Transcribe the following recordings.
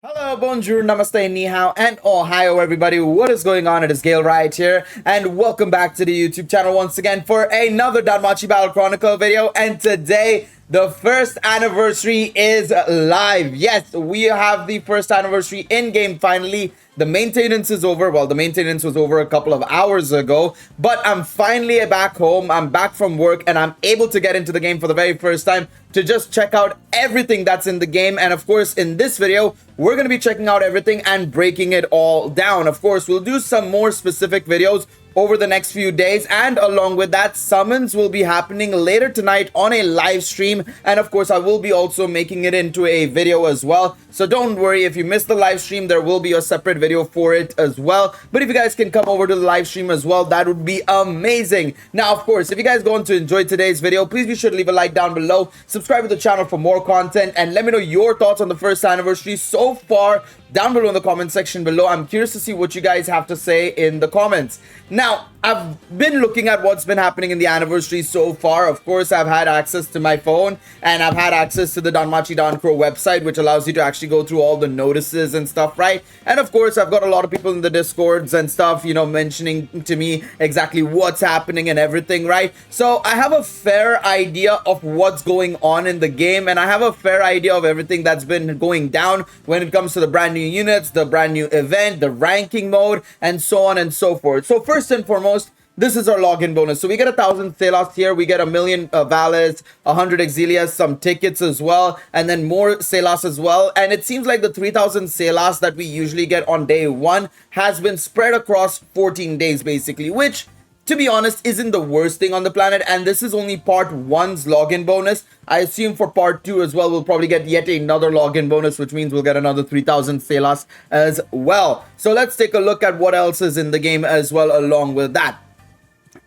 Hello, bonjour, namaste, ni hao, and ohio everybody. What is going on? It is Galeriot here, and welcome back to the YouTube channel once again for another Danmachi Battle Chronicle video. And today, the first anniversary is live. Yes, we have the first anniversary in-game finally. The maintenance is over. Well, the maintenance was over a couple of hours ago, but I'm finally back home. I'm back from work, and I'm able to get into the game for the very first time to just check out everything that's in the game. And of course, in this video, we're going to be checking out everything and breaking it all down. Of course, we'll do some more specific videos over the next few days, and along with that, summons will be happening later tonight on a live stream. And of course, I will be also making it into a video as well, so don't worry if you missed the live stream. There will be a separate video for it as well, but if you guys can come over to the live stream as well, that would be amazing. Now, of course, if you guys going to enjoy today's video, please be sure to leave a like down below, subscribe to the channel for more content, and let me know your thoughts on the first anniversary so far down below in the comment section below. I'm curious to see what you guys have to say in the comments. Now, I've been looking at what's been happening in the anniversary so far. Of course, I've had access to my phone, and I've had access to the Danmachi website, which allows you to actually go through all the notices and stuff, right? And of course, I've got a lot of people in the discords and stuff, you know, mentioning to me exactly what's happening and everything, right? So I have a fair idea of what's going on in the game, and I have a fair idea of everything that's been going down when it comes to the brand new units, the brand new event, the ranking mode, and so on and so forth. So first and foremost, this is our login bonus. So we get 1,000 Selas here, we get 1,000,000 Vales, 100 Exilias, some tickets as well, and then more Selas as well. And it seems like the 3,000 Selas that we usually get on day one has been spread across 14 days basically, which, to be honest, isn't the worst thing on the planet. And this is only part one's login bonus. I assume for part two as well, we'll probably get yet another login bonus, which means we'll get another 3,000 Selas as well. So let's take a look at what else is in the game as well along with that.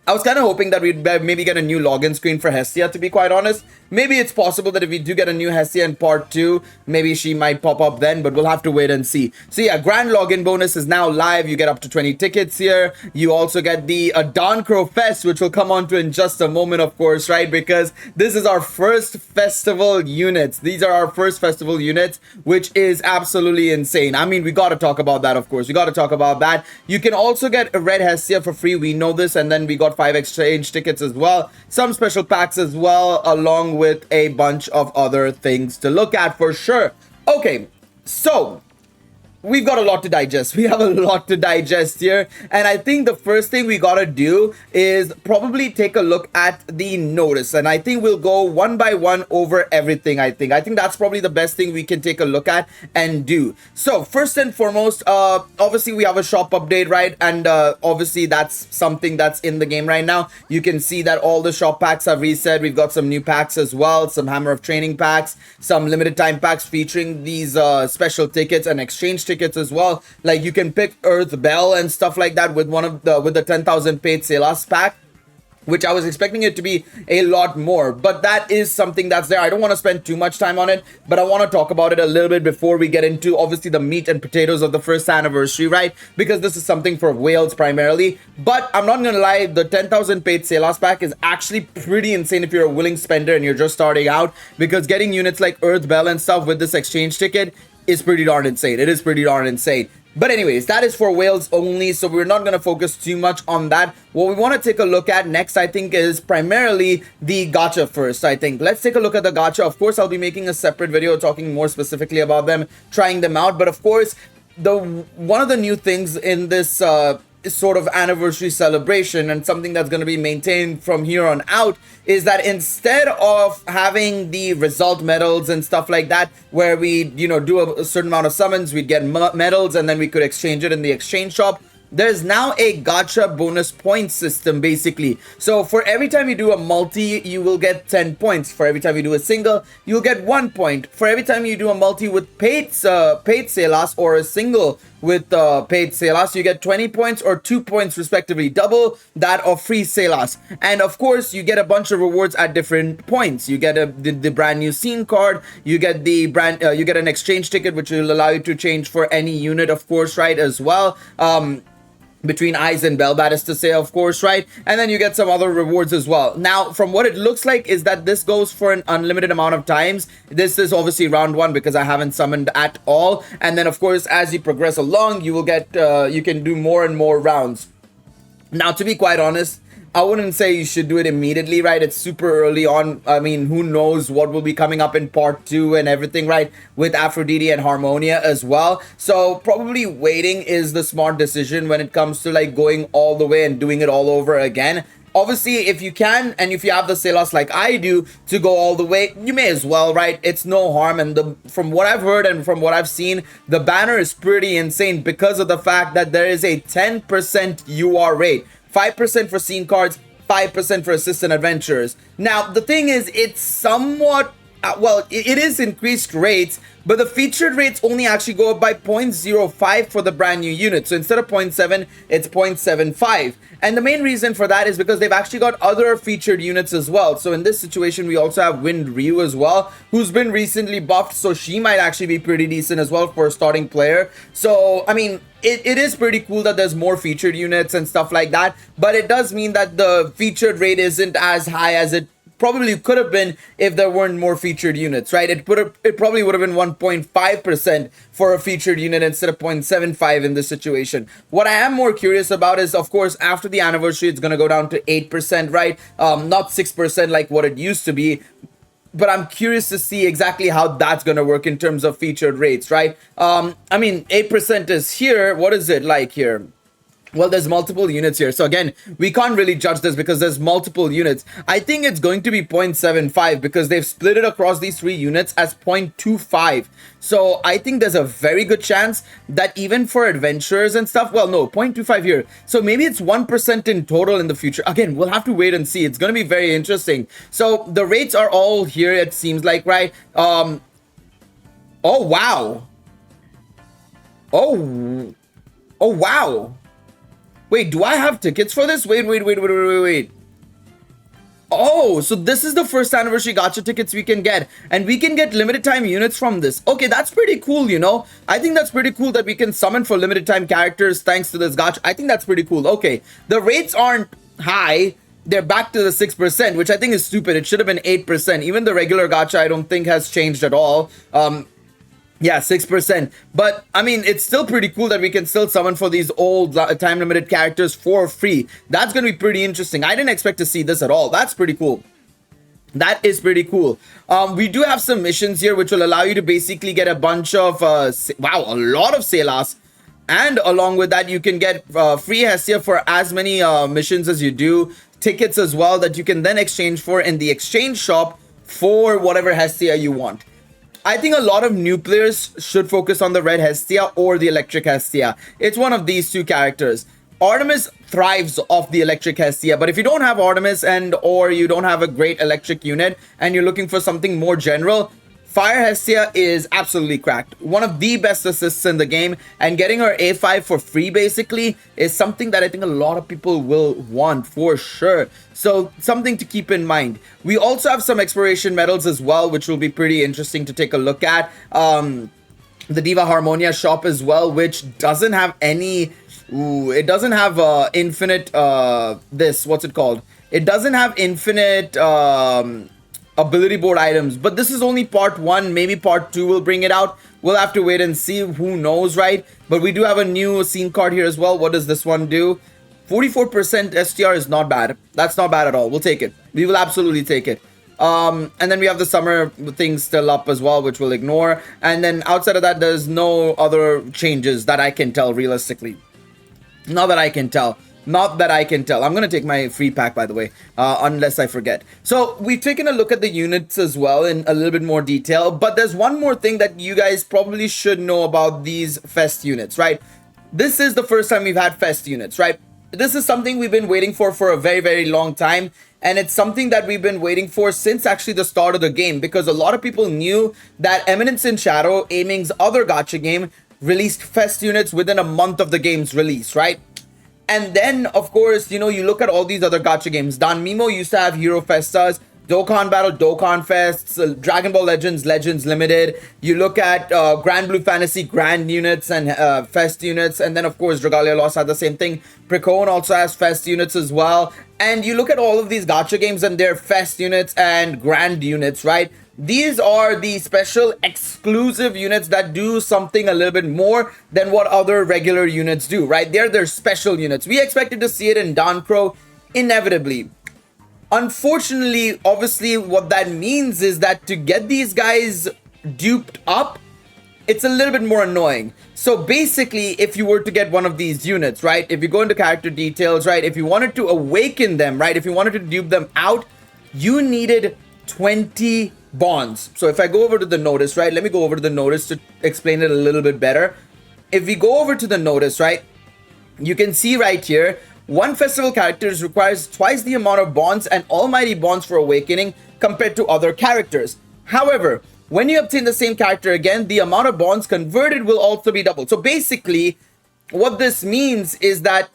I was kind of hoping that we'd maybe get a new login screen for Hestia, to be quite honest. Maybe it's possible that if we do get a new Hestia in part 2, maybe she might pop up then, but we'll have to wait and see. So yeah, grand login bonus is now live. You get up to 20 tickets here. You also get the Dancro Fest, which we'll come on to in just a moment, of course, right? Because this is our first festival units. These are our first festival units, which is absolutely insane. I mean, we got to talk about that, of course. We got to talk about that. You can also get a red Hestia for free. We know this. And then we got 5 exchange tickets as well, some special packs as well, along with a bunch of other things to look at for sure. Okay, so we've got a lot to digest. We have a lot to digest here, and I think the first thing we gotta do is probably take a look at the notice, and I think we'll go one by one over everything. I think that's probably the best thing we can take a look at and do. So first and foremost, obviously we have a shop update, right? And obviously that's something that's in the game right now. You can see that all the shop packs have reset. We've got some new packs as well, some Hammer of Training packs, some limited time packs featuring these special tickets and exchange tickets as well. Like you can pick Earth Bell and stuff like that with the 10,000 paid Selas pack, which I was expecting it to be a lot more, but that is something that's there. I don't want to spend too much time on it, but I want to talk about it a little bit before we get into obviously the meat and potatoes of the first anniversary, right? Because this is something for whales primarily. But I'm not gonna lie, the 10,000 paid Selas pack is actually pretty insane if you're a willing spender and you're just starting out, because getting units like Earth Bell and stuff with this exchange ticket is pretty darn insane. It is pretty darn insane. But anyways, that is for whales only, so we're not going to focus too much on that. What we want to take a look at next, I think, is primarily the gacha first, I think. Let's take a look at the gacha. Of course, I'll be making a separate video talking more specifically about them, trying them out. But of course, one of the new things in this sort of anniversary celebration, and something that's going to be maintained from here on out, is that instead of having the result medals and stuff like that, where we, you know, do a certain amount of summons, we'd get medals and then we could exchange it in the exchange shop. There's now a gacha bonus point system basically. So for every time you do a multi, you will get 10 points. For every time you do a single, you'll get 1 point. For every time you do a multi with paid Selas, or a single with paid Selas, you get 20 points or 2 points respectively, double that of free Selas. And of course, you get a bunch of rewards at different points. You get the brand new scene card, you get the you get an exchange ticket, which will allow you to change for any unit, of course, right, as well. between eyes and bell, that is to say, of course, right? And then you get some other rewards as well. Now, from what it looks like is that this goes for an unlimited amount of times. This is obviously round 1 because I haven't summoned at all. And then, of course, as you progress along, you will get, you can do more and more rounds. Now, to be quite honest, I wouldn't say you should do it immediately, right? It's super early on. I mean, who knows what will be coming up in part 2 and everything, right? With Aphrodite and Harmonia as well. So probably waiting is the smart decision when it comes to like going all the way and doing it all over again. Obviously, if you can, and if you have the Selas like I do to go all the way, you may as well, right? It's no harm. And from what I've heard and from what I've seen, the banner is pretty insane because of the fact that there is a 10% UR rate. 5% for scene cards, 5% for assistant adventurers. Now, the thing is, it's somewhat, well, it is increased rates, but the featured rates only actually go up by 0.05 for the brand new unit. So instead of 0.7, it's 0.75. And the main reason for that is because they've actually got other featured units as well. So in this situation, we also have Wind Ryu as well, who's been recently buffed. So she might actually be pretty decent as well for a starting player. So, I mean, it is pretty cool that there's more featured units and stuff like that. But it does mean that the featured rate isn't as high as it probably could have been if there weren't more featured units, right? It probably would have been 1.5% for a featured unit instead of 0.75 in this situation. What I am more curious about is, of course, after the anniversary, it's going to go down to 8%, right? Not 6% like what it used to be. But I'm curious to see exactly how that's going to work in terms of featured rates, right? I mean, 8% is here. What is it like here? Well, there's multiple units here. So again, we can't really judge this because there's multiple units. I think it's going to be 0.75 because they've split it across these 3 units as 0.25. So I think there's a very good chance that even for adventurers and stuff, well, no, 0.25 here. So maybe it's 1% in total in the future. Again, we'll have to wait and see. It's going to be very interesting. So the rates are all here, it seems like, right? Oh, wow. Oh, wow. Wait, do I have tickets for this? Wait. Oh, so this is the first anniversary gacha tickets we can get. And we can get limited time units from this. Okay, that's pretty cool, you know. I think that's pretty cool that we can summon for limited time characters thanks to this gacha. I think that's pretty cool. Okay, the rates aren't high. They're back to the 6%, which I think is stupid. It should have been 8%. Even the regular gacha, I don't think has changed at all. Yeah, 6%. But, I mean, it's still pretty cool that we can still summon for these old time-limited characters for free. That's going to be pretty interesting. I didn't expect to see this at all. That's pretty cool. That is pretty cool. We do have some missions here which will allow you to basically get a bunch of, wow, a lot of Selas. And along with that, you can get free Hestia for as many missions as you do. Tickets as well that you can then exchange for in the exchange shop for whatever Hestia you want. I think a lot of new players should focus on the red Hestia or the electric Hestia. It's one of these 2 characters. Artemis thrives off the electric Hestia, but if you don't have Artemis or you don't have a great electric unit and you're looking for something more general, Fire Hestia is absolutely cracked. One of the best assists in the game, and getting her A5 for free basically is something that I think a lot of people will want for sure. So something to keep in mind. We also have some exploration medals as well, which will be pretty interesting to take a look at. The Diva Harmonia shop as well, which doesn't have any... Ooh, it doesn't have infinite... what's it called? It doesn't have infinite... ability board items, but this is only part 1. Maybe part 2 will bring it out. We'll have to wait and see. Who knows, right? But we do have a new scene card here as well. What does this one do? 44% STR is not bad. That's not bad at all. We'll take it. We will absolutely take it. And then we have the summer things still up as well, which we'll ignore. And then outside of that, there's no other changes that I can tell realistically. Not that I can tell. Not that I can tell. I'm going to take my free pack, by the way, unless I forget. So we've taken a look at the units as well in a little bit more detail. But there's one more thing that you guys probably should know about these Fest units, right? This is the first time we've had Fest units, right? This is something we've been waiting for a very, very long time. And it's something that we've been waiting for since actually the start of the game. Because a lot of people knew that Eminence in Shadow, Aiming's other gacha game, released Fest units within a month of the game's release, right? And then, of course, you know, you look at all these other gacha games. Danmimo used to have Hero Festas. Dokkan Battle, Dokkan Fests, Dragon Ball Legends, Legends Limited. You look at Grand Blue Fantasy, Grand units and Fest units. And then, of course, Dragalia Lost had the same thing. Precone also has Fest units as well. And you look at all of these gacha games and their Fest units and Grand units, right? These are the special exclusive units that do something a little bit more than what other regular units do, right? They're their special units. We expected to see it in Dankro, inevitably. Unfortunately, obviously, what that means is that to get these guys duped up, it's a little bit more annoying. So basically, if you were to get one of these units, right, if you go into character details, right, if you wanted to awaken them, right, if you wanted to dupe them out, you needed 20 bonds. So if I go over to the notice, right, let me go over to the notice to explain it a little bit better. If we go over to the notice, right, you can see right here, one festival character requires twice the amount of bonds and almighty bonds for awakening compared to other characters. However, when you obtain the same character again, the amount of bonds converted will also be doubled. So basically, what this means is that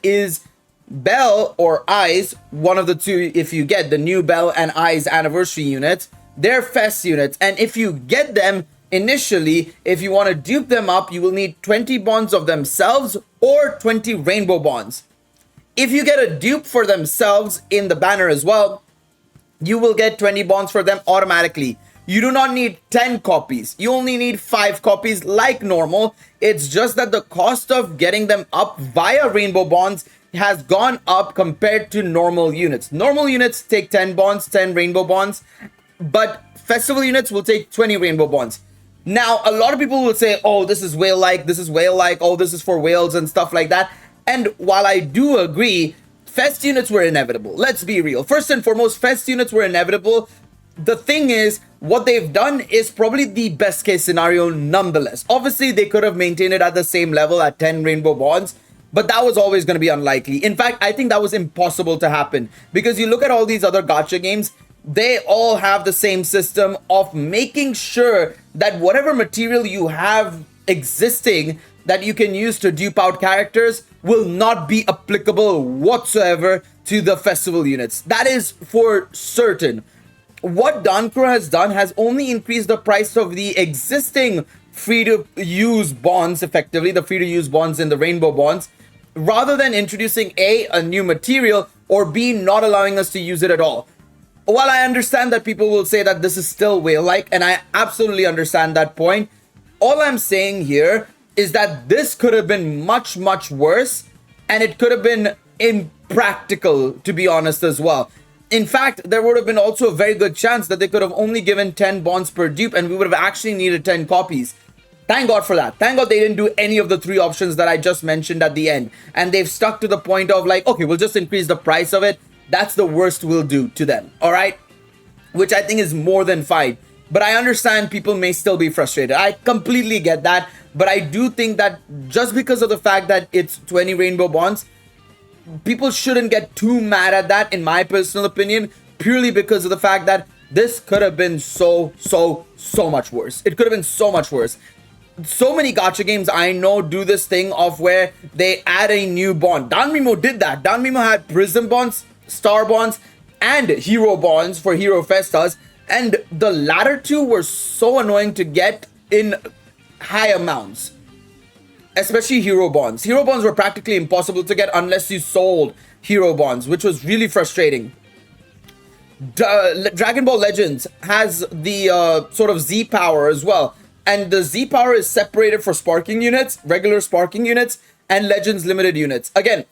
Bell or Eyes, one of the two, if you get the new Bell and Eyes anniversary units, they're Fest units. And if you get them initially, if you want to dupe them up, you will need 20 bonds of themselves or 20 rainbow bonds. If you get a dupe for themselves in the banner as well, you will get 20 bonds for them automatically. You do not need 10 copies. You only need 5 copies like normal. It's just that the cost of getting them up via rainbow bonds has gone up compared to normal units. Normal units take 10 bonds, 10 rainbow bonds, but festival units will take 20 rainbow bonds. Now, a lot of people will say, oh, this is whale-like, this is whale-like, oh, this is for whales and stuff like that. And while I do agree, Fest units were inevitable. Let's be real. First and foremost, Fest units were inevitable. The thing is, what they've done is probably the best case scenario nonetheless. Obviously, they could have maintained it at the same level at 10 rainbow bonds, but that was always going to be unlikely. In fact, I think that was impossible to happen because you look at all these other gacha games, they all have the same system of making sure that whatever material you have existing that you can use to dupe out characters will not be applicable whatsoever to the festival units. That is for certain. What Dankro has done has only increased the price of the existing free-to-use bonds, effectively, the free-to-use bonds in the rainbow bonds, rather than introducing a new material, or B, not allowing us to use it at all. While I understand that people will say that this is still whale-like, and I absolutely understand that point, all I'm saying here is that this could have been much, much worse, and it could have been impractical, to be honest, as well. In fact, there would have been also a very good chance that they could have only given 10 bonds per dupe, and we would have actually needed 10 copies. Thank God for that. Thank God they didn't do any of the 3 options that I just mentioned at the end. And they've stuck to the point of like, okay, we'll just increase the price of it. That's the worst we'll do to them, all right? Which I think is more than fine. But I understand people may still be frustrated. I completely get that. But I do think that just because of the fact that it's 20 rainbow bonds, people shouldn't get too mad at that, in my personal opinion, purely because of the fact that this could have been so much worse. It could have been so much worse. So many gacha games I know do this thing of where they add a new bond. Danmimo did that. Danmimo had Prism bonds, Star bonds, and Hero bonds for Hero Festas. And the latter two were so annoying to get in high amounts. Especially Hero bonds. Hero bonds were practically impossible to get unless you sold Hero bonds, which was really frustrating. Dragon Ball Legends has the sort of Z power as well. And the Z power is separated for sparking units, regular sparking units, and Legends limited units. Again,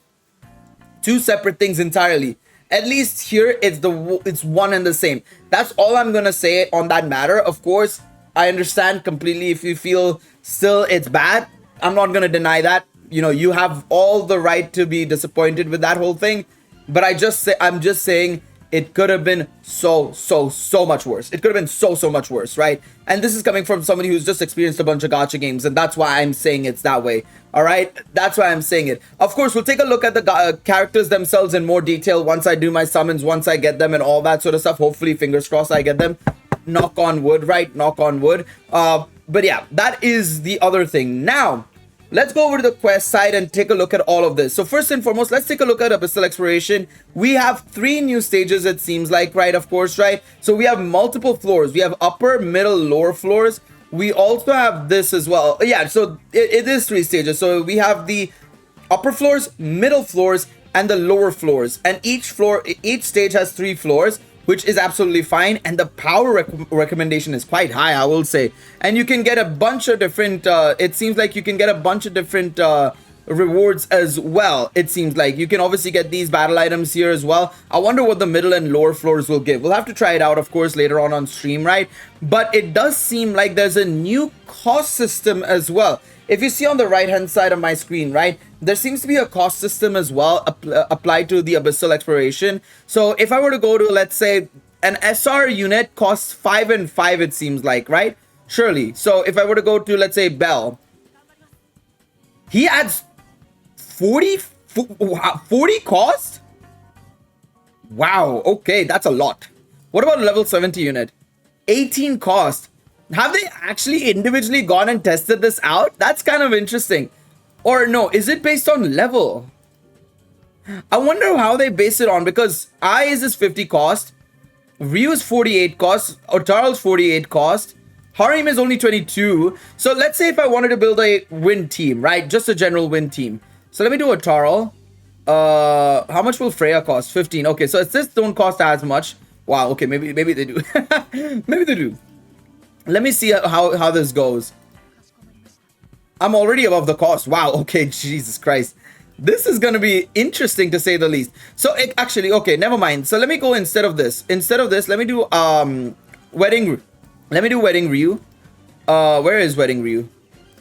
2 separate things entirely. At least here, it's one and the same. That's all I'm gonna say on that matter. Of course, I understand completely if you feel still it's bad. I'm not gonna deny that. You know, you have all the right to be disappointed with that whole thing. But I'm just saying it could have been so much worse. It could have been so much worse, right? And this is coming from somebody who's just experienced a bunch of gacha games, and that's why I'm saying it's that way. All right, that's why I'm saying it. Of course, we'll take a look at the characters themselves in more detail once I do my summons, once I get them, and all that sort of stuff. Hopefully, fingers crossed, I get them. Knock on wood, right? Knock on wood. But yeah, that is the other thing. Now, let's go over to the quest side and take a look at all of this. So first and foremost, let's take a look at Abyssal Exploration. We have 3 new stages, it seems like, right? Of course, right? So we have multiple floors. We have upper, middle, lower floors. We also have this as well. Yeah, so it is 3 stages. So we have the upper floors, middle floors, and the lower floors. And each stage has 3 floors, which is absolutely fine. And the power recommendation is quite high, I will say. And you can get a bunch of different, it seems like you can get a bunch of different rewards as well. It seems like you can obviously get these battle items here as well. I wonder what the middle and lower floors will give. We'll have to try it out, of course, later on stream, right? But it does seem like there's a new cost system as well. If you see on the right hand side of my screen, right, there seems to be a cost system as well applied to the Abyssal Exploration. So if I were to go to, let's say, an SR unit costs 5 and 5, it seems like, right? Surely. So if I were to go to, let's say, Bell, he adds 40 cost? Wow, okay, that's a lot. What about a level 70 unit? 18 cost. Have they actually individually gone and tested this out? That's kind of interesting. Or no, is it based on level? I wonder how they base it on, because Eyes is 50 cost, Ryu is 48 cost, Otaro's 48 cost, Harim is only 22. So let's say if I wanted to build a win team, right? Just a general win team. So let me do Otaro. How much will Freya cost? 15. Okay, so this don't cost as much. Wow, okay, maybe they do. Maybe they do. Let me see how this goes. I'm already above the cost. Wow, okay, Jesus Christ. This is going to be interesting to say the least. So actually, okay, never mind. So let me go instead of this. Let me do Wedding. Let me do Wedding Ryu. Where is Wedding Ryu?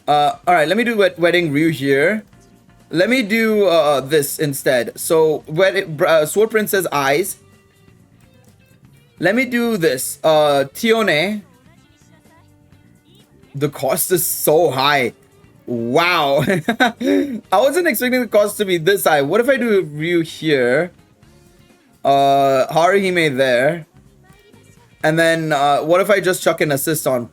All right, let me do Wedding Ryu here. Let me do this instead. So Sword Princess Eyes. Let me do this. Tione. The cost is so high. Wow. I wasn't expecting the cost to be this high. What if I do Ryu here? Haruhime there. And then what if I just chuck an assist on?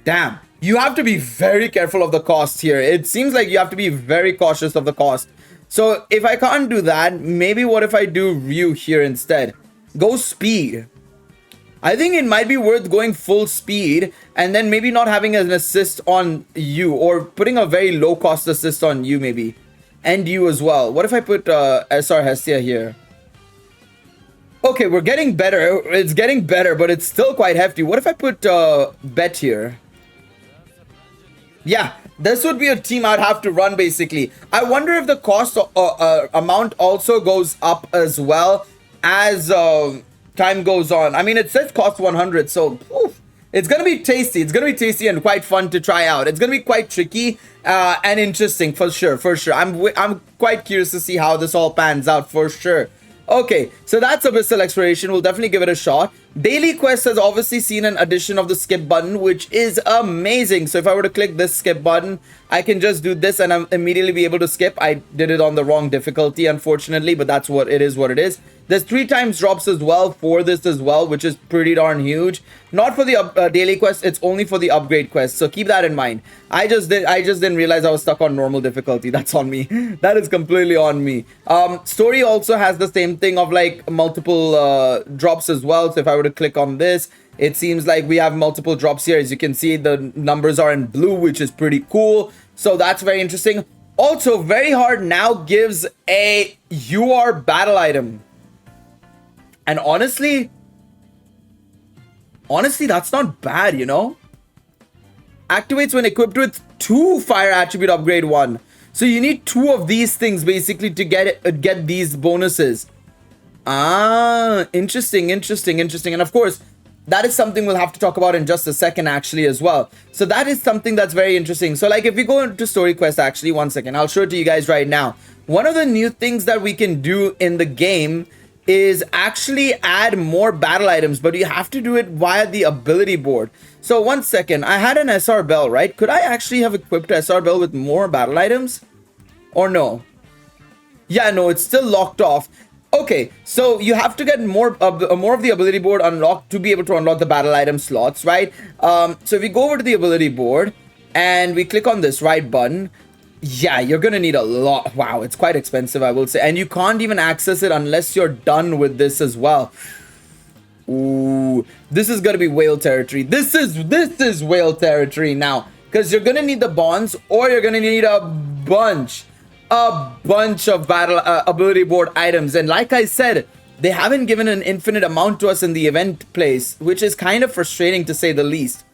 Damn. You have to be very careful of the cost here. It seems like you have to be very cautious of the cost. So if I can't do that, maybe what if I do Ryu here instead? Go speed. I think it might be worth going full speed and then maybe not having an assist on you, or putting a very low cost assist on you maybe. And you as well. What if I put SR Hestia here? Okay, we're getting better. It's getting better, but it's still quite hefty. What if I put Bet here? Yeah, this would be a team I'd have to run basically. I wonder if the cost amount also goes up as well as time goes on. I mean, it says cost 100, so oof, it's gonna be tasty. It's gonna be tasty and quite fun to try out. It's gonna be quite tricky and interesting for sure. I'm quite curious to see how this all pans out for sure. Okay, so that's Abyssal Exploration. We'll definitely give it a shot. Daily Quest has obviously seen an addition of the skip button, which is amazing. So if I were to click this skip button, I can just do this and I'll immediately be able to skip. I did it on the wrong difficulty, unfortunately, but that's what it is. There's 3 times drops as well for this as well, which is pretty darn huge. Not for the daily quest, it's only for the upgrade quest. So keep that in mind. I just didn't realize I was stuck on normal difficulty. That's on me. That is completely on me. Story also has the same thing of like multiple drops as well. So if I were to click on this, it seems like we have multiple drops here. As you can see, the numbers are in blue, which is pretty cool. So that's very interesting. Also, Very Hard now gives a UR battle item. And honestly, that's not bad, you know? Activates when equipped with 2 fire attribute upgrade 1. So you need 2 of these things basically to get these bonuses. Ah, interesting. And of course, that is something we'll have to talk about in just a second actually as well. So that is something that's very interesting. So like if we go into story quest, actually, one second, I'll show it to you guys right now. One of the new things that we can do in the game is actually add more battle items, but you have to do it via the ability board. So one second, I had an SR Bell, right? Could I actually have equipped SR Bell with more battle items? Or no? Yeah, no, it's still locked off. Okay, so you have to get more of the ability board unlocked to be able to unlock the battle item slots, right? So if we go over to the ability board and we click on this right button, Yeah, you're gonna need a lot. Wow, it's quite expensive, I will say. And you can't even access it unless you're done with this as well. Ooh, this is gonna be whale territory. This is whale territory now. Because you're gonna need the bonds, or you're gonna need a bunch of battle ability board items. And like I said, they haven't given an infinite amount to us in the event place, which is kind of frustrating to say the least.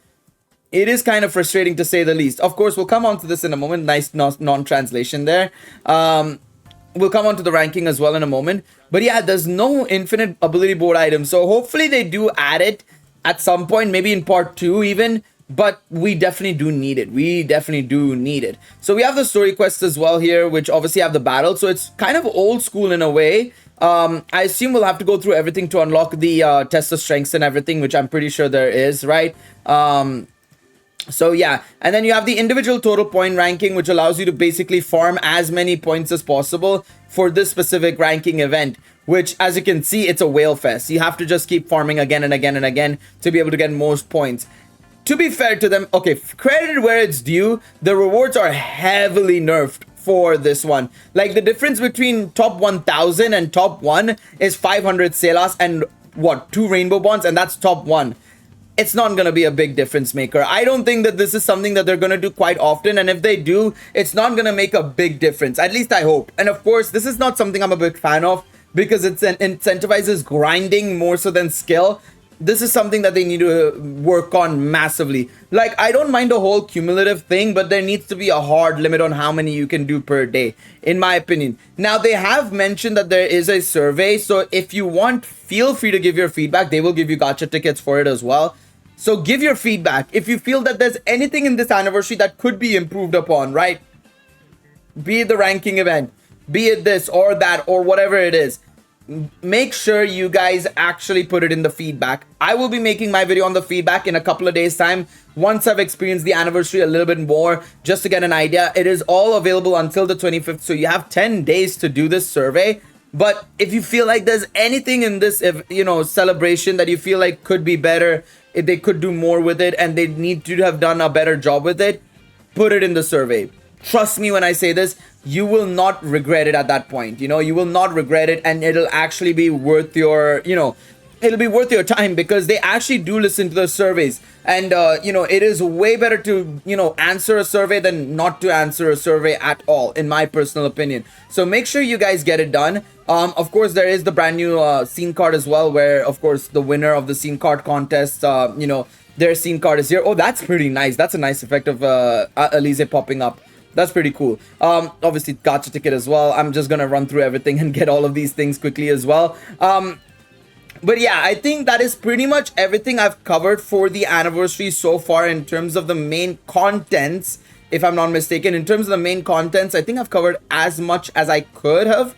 It is kind of frustrating to say the least. Of course, we'll come on to this in a moment. Nice non-translation there. We'll come on to the ranking as well in a moment. But yeah, there's no infinite ability board item. So hopefully they do add it at some point, maybe in part 2 even. But we definitely do need it. We definitely do need it. So we have the story quests as well here, which obviously have the battle. So it's kind of old school in a way. I assume we'll have to go through everything to unlock the test of strengths and everything, which I'm pretty sure there is, right? So yeah, and then you have the individual total point ranking, which allows you to basically farm as many points as possible for this specific ranking event, which, as you can see, it's a whale fest. You have to just keep farming again and again and again to be able to get most points. To be fair to them, okay, credit where it's due, the rewards are heavily nerfed for this one. Like, the difference between top 1000 and top 1 is 500 Selas and what, 2 rainbow bonds, and that's top 1. It's not going to be a big difference maker. I don't think that this is something that they're going to do quite often. And if they do, it's not going to make a big difference. At least I hope. And of course, this is not something I'm a big fan of because it incentivizes grinding more so than skill. This is something that they need to work on massively. Like, I don't mind the whole cumulative thing, but there needs to be a hard limit on how many you can do per day, in my opinion. Now, they have mentioned that there is a survey. So if you want, feel free to give your feedback. They will give you gacha tickets for it as well. So give your feedback if you feel that there's anything in this anniversary that could be improved upon, right? Be it the ranking event, be it this or that or whatever it is. Make sure you guys actually put it in the feedback. I will be making my video on the feedback in a couple of days time once I've experienced the anniversary a little bit more, just to get an idea. It is all available until the 25th, so you have 10 days to do this survey. But if you feel like there's anything in this, celebration that you feel like could be better, if they could do more with it and they need to have done a better job with it, put it in the survey. Trust me when I say this, you will not regret it at that point. You will not regret it, and it'll actually be worth your, it'll be worth your time because they actually do listen to the surveys. And, it is way better to, answer a survey than not to answer a survey at all, in my personal opinion. So make sure you guys get it done. Of course, there is the brand new scene card as well, where, of course, the winner of the scene card contest, their scene card is here. Oh, that's pretty nice. That's a nice effect of Elise popping up. That's pretty cool. Obviously, gacha ticket as well. I'm just going to run through everything and get all of these things quickly as well. But yeah, I think that is pretty much everything I've covered for the anniversary so far in terms of the main contents, if I'm not mistaken. In terms of the main contents, I think I've covered as much as I could have.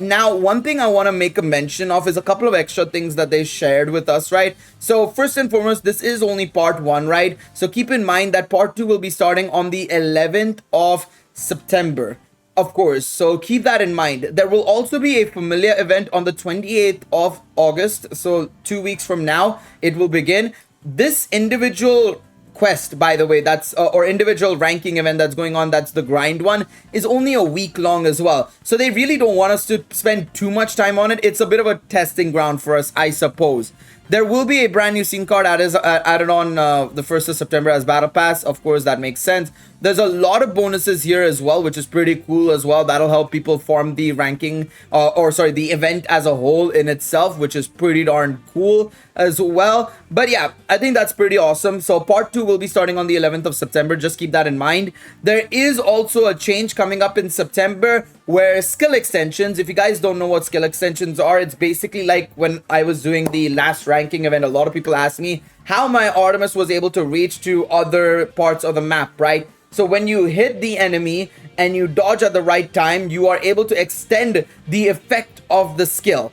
Now, one thing I want to make a mention of is a couple of extra things that they shared with us, right? So first and foremost, this is only part 1, right? So keep in mind that part 2 will be starting on the 11th of September. Of course, so keep that in mind. There will also be a familiar event on the 28th of August. So 2 weeks from now, it will begin. This individual quest, by the way, that's or individual ranking event that's going on, that's the grind one, is only a week long as well. So they really don't want us to spend too much time on it. It's a bit of a testing ground for us, I suppose. There will be a brand new scene card added on the 1st of September as Battle Pass. Of course, that makes sense. There's a lot of bonuses here as well, which is pretty cool as well. That'll help people form the ranking, the event as a whole in itself, which is pretty darn cool as well. But yeah, I think that's pretty awesome. So part 2 will be starting on the 11th of September. Just keep that in mind. There is also a change coming up in September where skill extensions, if you guys don't know what skill extensions are, it's basically like when I was doing the last ranking event, a lot of people asked me how my Artemis was able to reach to other parts of the map, right? So when you hit the enemy and you dodge at the right time, you are able to extend the effect of the skill.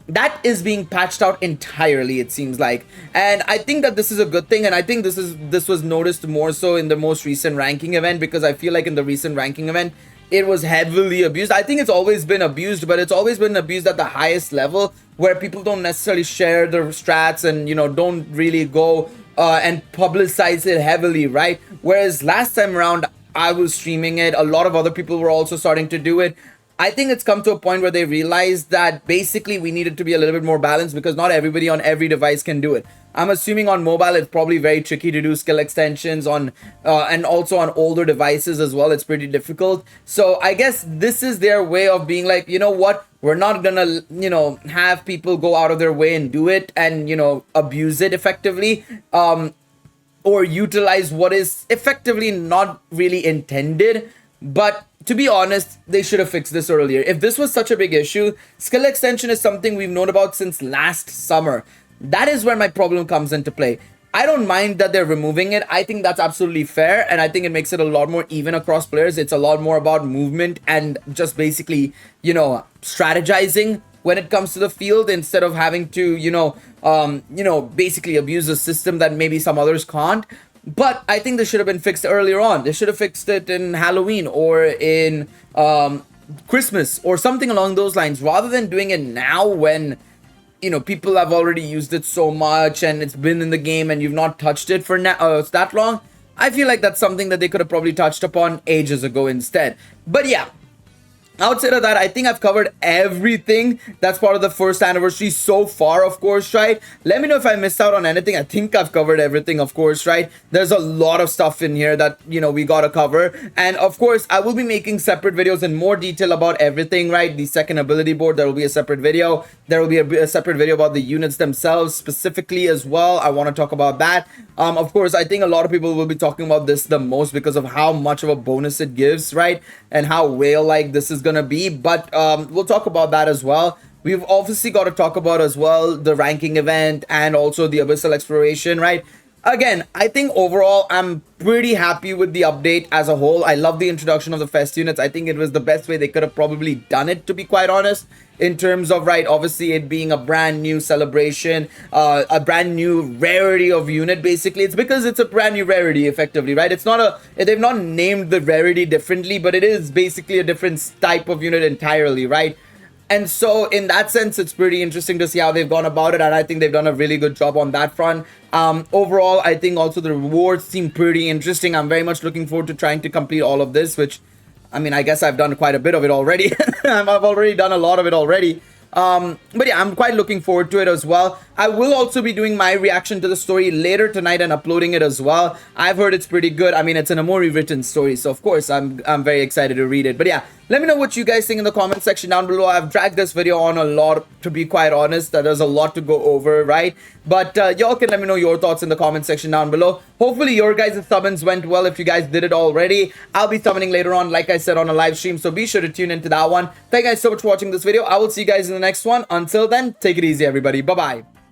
That is being patched out entirely, it seems like. And I think that this is a good thing. And I think this was noticed more so in the most recent ranking event, because I feel like in the recent ranking event, it was heavily abused. I think it's always been abused, but it's always been abused at the highest level where people don't necessarily share their strats and, don't really go and publicize it heavily, right? Whereas last time around, I was streaming it. A lot of other people were also starting to do it. I think it's come to a point where they realized that basically we needed to be a little bit more balanced because not everybody on every device can do it. I'm assuming on mobile it's probably very tricky to do skill extensions on and also on older devices as well. It's pretty difficult. So I guess this is their way of being like, you know what? We're not gonna, have people go out of their way and do it and, abuse it effectively. Or utilize what is effectively not really intended. But to be honest, they should have fixed this earlier. If this was such a big issue, skill extension is something we've known about since last summer. That is where my problem comes into play. I don't mind that they're removing it. I think that's absolutely fair. And I think it makes it a lot more even across players. It's a lot more about movement and just basically, strategizing when it comes to the field instead of having to, basically abuse a system that maybe some others can't. But I think this should have been fixed earlier on. They should have fixed it in Halloween or in Christmas or something along those lines rather than doing it now when, people have already used it so much and it's been in the game and you've not touched it for that long. I feel like that's something that they could have probably touched upon ages ago instead. But yeah. Outside of that, I think I've covered everything that's part of the first anniversary so far, of course, right? Let me know if I missed out on anything. I think I've covered everything, of course, right? There's a lot of stuff in here that, we gotta cover. And of course, I will be making separate videos in more detail about everything, right? The second ability board, there will be a separate video. There will be a separate video about the units themselves specifically as well. I want to talk about that. Of course, I think a lot of people will be talking about this the most because of how much of a bonus it gives, right? And how whale-like this is gonna be, but we'll talk about that as well. We've obviously got to talk about as well the ranking event and also the Abyssal exploration, right? Again, I think overall I'm pretty happy with the update as a whole. I love the introduction of the fest units. I think it was the best way they could have probably done it, to be quite honest, in terms of, right, obviously it being a brand new celebration, a brand new rarity of unit. Basically it's because it's a brand new rarity effectively, right? It's not they've not named the rarity differently, but it is basically a different type of unit entirely, right? And so in that sense, it's pretty interesting to see how they've gone about it. And I think they've done a really good job on that front. Overall, I think also the rewards seem pretty interesting. I'm very much looking forward to trying to complete all of this, which, I guess I've done quite a bit of it already. I've already done a lot of it already. But yeah, I'm quite looking forward to it as well. I will also be doing my reaction to the story later tonight and uploading it as well. I've heard it's pretty good. It's an Amori written story, so of course I'm very excited to read it. But yeah, let me know what you guys think in the comment section down below. I've dragged this video on a lot, to be quite honest. There's a lot to go over, right? But y'all can let me know your thoughts in the comment section down below. Hopefully your guys' summons went well if you guys did it already. I'll be summoning later on, like I said, on a live stream, so be sure to tune into that one. Thank you guys so much for watching this video. I will see you guys in the next one. Until then, take it easy, everybody. Bye-bye.